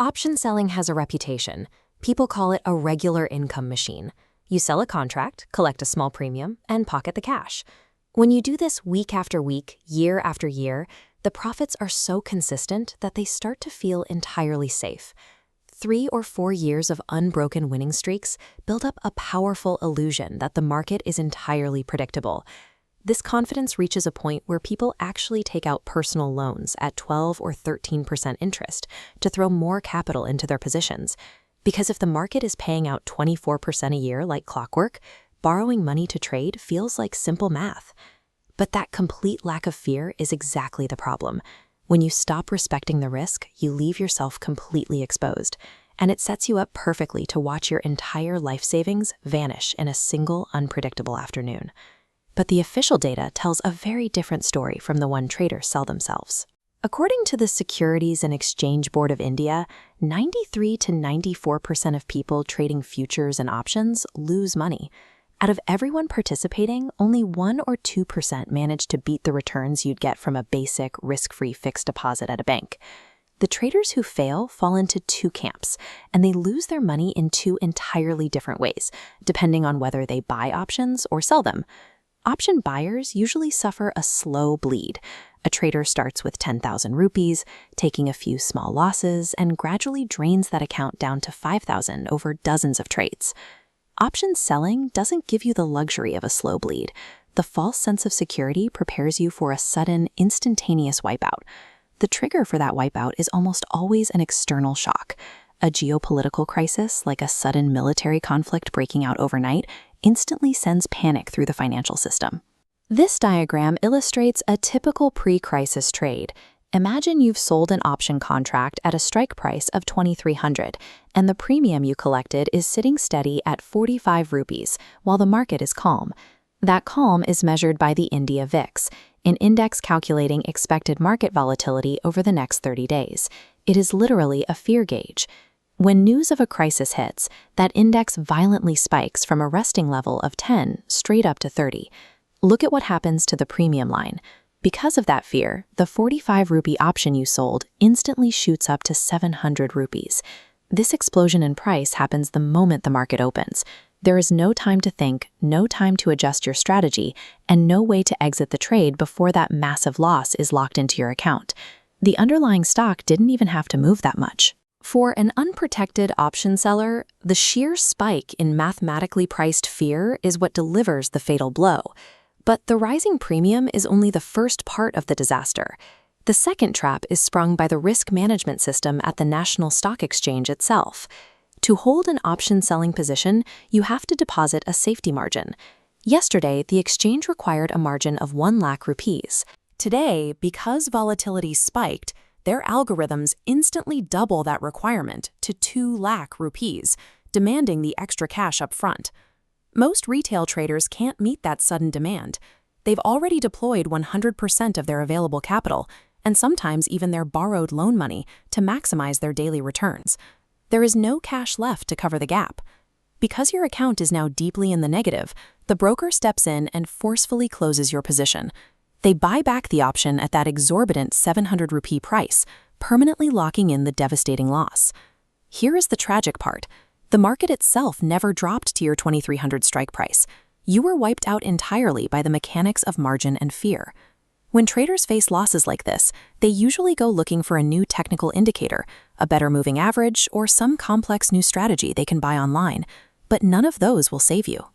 Option selling has a reputation. People call it a regular income machine. You sell a contract, collect a small premium, and pocket the cash. When you do this week after week, year after year, the profits are so consistent that they start to feel entirely safe. 3 or 4 years of unbroken winning streaks build up a powerful illusion that the market is entirely predictable. This confidence reaches a point where people actually take out personal loans at 12 or 13% interest to throw more capital into their positions. Because if the market is paying out 24% a year like clockwork, borrowing money to trade feels like simple math. But that complete lack of fear is exactly the problem. When you stop respecting the risk, you leave yourself completely exposed, and it sets you up perfectly to watch your entire life savings vanish in a single unpredictable afternoon. But the official data tells a very different story from the one traders sell themselves. According to the Securities and Exchange Board of India, 93 to 94% of people trading futures and options lose money. Out of everyone participating, only 1 or 2% manage to beat the returns you'd get from a basic, risk-free fixed deposit at a bank. The traders who fail fall into 2 camps, and they lose their money in 2 entirely different ways, depending on whether they buy options or sell them. Option buyers usually suffer a slow bleed. A trader starts with 10,000 rupees, taking a few small losses, and gradually drains that account down to 5,000 over dozens of trades. Option selling doesn't give you the luxury of a slow bleed. The false sense of security prepares you for a sudden, instantaneous wipeout. The trigger for that wipeout is almost always an external shock. A geopolitical crisis, like a sudden military conflict breaking out overnight, instantly sends panic through the financial system. This diagram illustrates a typical pre-crisis trade. Imagine you've sold an option contract at a strike price of 2,300, and the premium you collected is sitting steady at 45 rupees while the market is calm. That calm is measured by the India VIX, an index calculating expected market volatility over the next 30 days. It is literally a fear gauge. When news of a crisis hits, that index violently spikes from a resting level of 10 straight up to 30. Look at what happens to the premium line. Because of that fear, the 45 rupee option you sold instantly shoots up to 700 rupees. This explosion in price happens the moment the market opens. There is no time to think, no time to adjust your strategy, and no way to exit the trade before that massive loss is locked into your account. The underlying stock didn't even have to move that much. For an unprotected option seller, the sheer spike in mathematically priced fear is what delivers the fatal blow. But the rising premium is only the first part of the disaster. The second trap is sprung by the risk management system at the National Stock Exchange itself. To hold an option selling position, you have to deposit a safety margin. Yesterday, the exchange required a margin of 1 lakh rupees. Today, because volatility spiked, their algorithms instantly double that requirement to 2 lakh rupees, demanding the extra cash up front. Most retail traders can't meet that sudden demand. They've already deployed 100% of their available capital, and sometimes even their borrowed loan money, to maximize their daily returns. There is no cash left to cover the gap. Because your account is now deeply in the negative, the broker steps in and forcefully closes your position. They buy back the option at that exorbitant 700 rupee price, permanently locking in the devastating loss. Here is the tragic part. The market itself never dropped to your 2,300 strike price. You were wiped out entirely by the mechanics of margin and fear. When traders face losses like this, they usually go looking for a new technical indicator, a better moving average, or some complex new strategy they can buy online. But none of those will save you.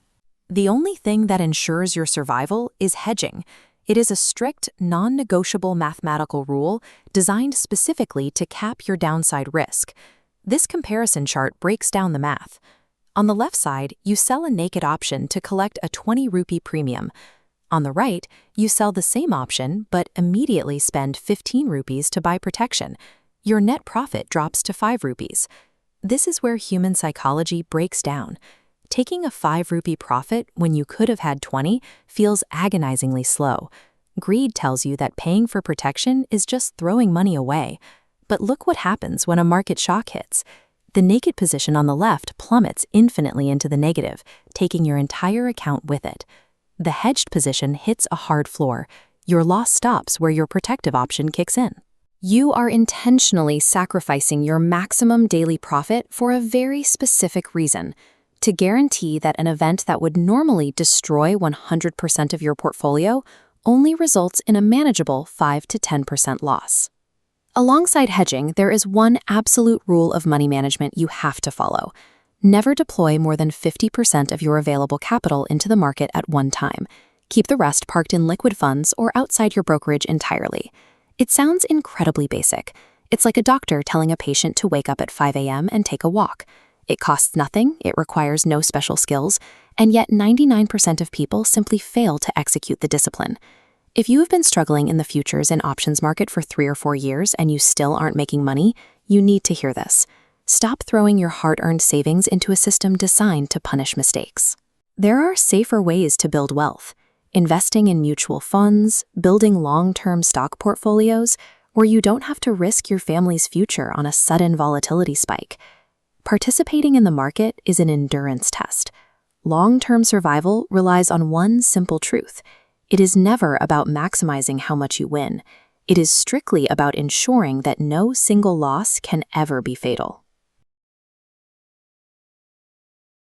The only thing that ensures your survival is hedging. It is a strict, non-negotiable mathematical rule designed specifically to cap your downside risk. This comparison chart breaks down the math. On the left side, you sell a naked option to collect a 20 rupee premium. On the right, you sell the same option but immediately spend 15 rupees to buy protection. Your net profit drops to 5 rupees. This is where human psychology breaks down. Taking a 5 rupee profit when you could have had 20 feels agonizingly slow. Greed tells you that paying for protection is just throwing money away. But look what happens when a market shock hits. The naked position on the left plummets infinitely into the negative, taking your entire account with it. The hedged position hits a hard floor. Your loss stops where your protective option kicks in. You are intentionally sacrificing your maximum daily profit for a very specific reason, to guarantee that an event that would normally destroy 100% of your portfolio only results in a manageable 5 to 10% loss. Alongside hedging, there is one absolute rule of money management you have to follow. Never deploy more than 50% of your available capital into the market at one time. Keep the rest parked in liquid funds or outside your brokerage entirely. It sounds incredibly basic. It's like a doctor telling a patient to wake up at 5 a.m. and take a walk. It costs nothing, it requires no special skills, and yet 99% of people simply fail to execute the discipline. If you have been struggling in the futures and options market for 3 or 4 years and you still aren't making money, you need to hear this. Stop throwing your hard-earned savings into a system designed to punish mistakes. There are safer ways to build wealth. Investing in mutual funds, building long-term stock portfolios, where you don't have to risk your family's future on a sudden volatility spike. Participating in the market is an endurance test. Long-term survival relies on one simple truth. It is never about maximizing how much you win. It is strictly about ensuring that no single loss can ever be fatal.